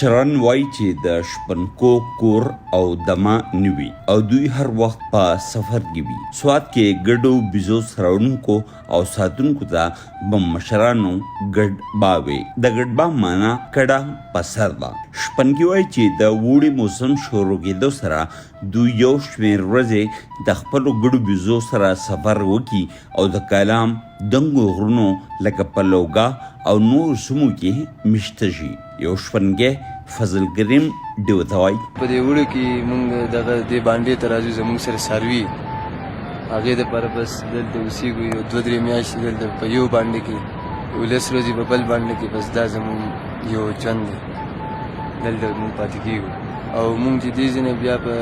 مشران وایي چې د شپنکو کور او دما نوي او دوی هر وخت په سفر کې وي. سوات کې ګډو بيزو سراوونکو او ساتونکو ته به مشرانو ګډ باوي. د ګډ با معنا کډه پسر ده. شپنکي وایي چې د وړي موسم شروع کېدو سره دوی یو شمېر ورځې د خپلو ګډو بيزو سره سفر وکړي او د کلام دنګو غرونو لکه پلوګا او نور سمو کې مشته شي. یو شپنګی فضل کریم ډیو ته وایي په دې وړو کې موږ دغه دې باندې ته راځو زموږ سره څاروي هغې دپاره بس دلته اوسېږو یو 2-3 میاشتې دلته په یو باندې کې 10 ورځې په بل باندې کې بس دا زموږ یو ژوند دی دلته موږ پاتې کېږو او موږ چې دې ځای نه بیا په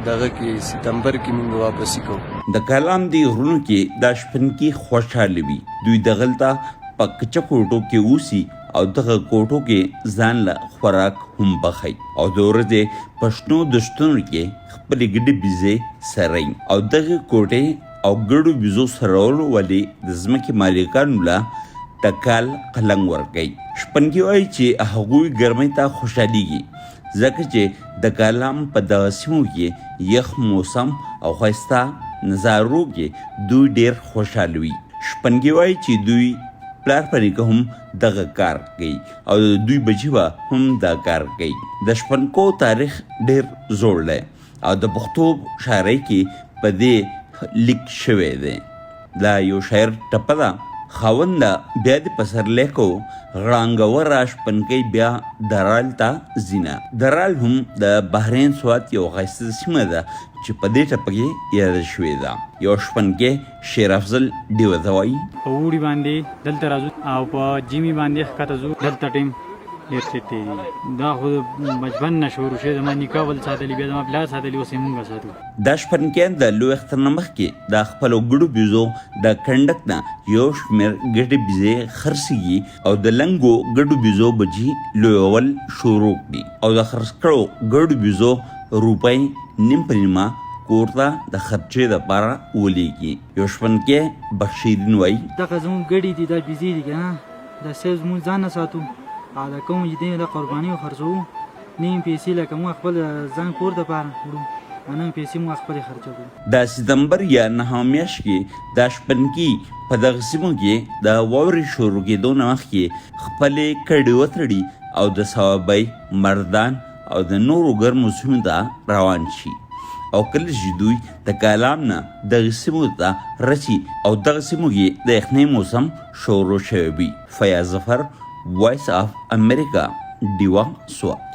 دغه کې ستمبر کې موږ واپسي کوو. د کلام دی غرونو کې دا شپنکي خوشحاله وي. دوی دغلته په کچه کوټو کې اوسي او دغه کوټو کې ځان له خوراک هم پخوي او د ورځې په شنو دشتونو کې خپلې ګډې بیزې سروي او دغه کوټې او ګډو بیزو سرولو ولې د ځمکې مالکانو له ټکال قلنګ ورکوي. شپنکي وایي چې هغوی ګرمۍ ته خوشحالېږي ځکه چې د کلام په دغه سیمو کې یخ موسم او ښایسته نظارو کې دوی ډېر خوشحاله وي. شپنکي وایي چې دوی پلار په نیکه هم دغه کار کوي او دوی بچي به هم دا کار کوي. د شپنکو تاریخ ډېر زوړ دی او د پښتو شاعرۍ کې په دې لیک شوی دی. دا یو شاعر ټپه ده: خاونده بیا دې پسرلی کو غړانګوره شپنکۍ بیا درال ته ځینه. درال هم د بحرین سوات یو ښایسته سیمه ده چې په دې ټپه کې یاده شوې ده. یو شپنکی شیر افضل ډیو ته وایي په وړي باندې دلته راځو او په جیمي باندې ښکته ځو. دلته ټیم ډېر څه تېرېږي. دا خو بچپن نه شروع شوی. زما نیکه ول ساتلي بیا زما پلار ساتلي اوس یې موږ ساتو. دا شپنکیان د لوی اختر نه مخکې د خپلو ګډو بیزو د کنډک نه یو شمېر ګډې بیزې خرڅېږي او د لنګو ګډو بیزو بچي لویول شروع کړي او د خرڅ کړو ګډو بیزو روپۍ نیم په نیمه کور ته د خرچې دپاره ولېږي. یو شپنکی بخشیدین وایي دغه زموږ ګډې دي دا بیزې دي که نه دا صرف زموږ ځان نه ساتو او دا کوم چې دی د قرباني خرڅوو نیم پیسې لکه موږ خپل ځان کور دپاره وړو او نیم پیسې موږ خپلې خرچوو. د ستمبر یا نهمه میاشت کې دا شپنکي په دغه سیمو کې د واورې شروع کېدو نه مخکې خپلې کډې وتړي او د صوابۍ مردان او د نورو ګرمو سیمو ته روان شي او کله چې دوی د کلام نه دغه سیمو ته رسي او دغه سیمو کې د یخنۍ موسم شروع شوی وي. فیاض ظفر، وایس آف امریکا، ډیوا، سوات.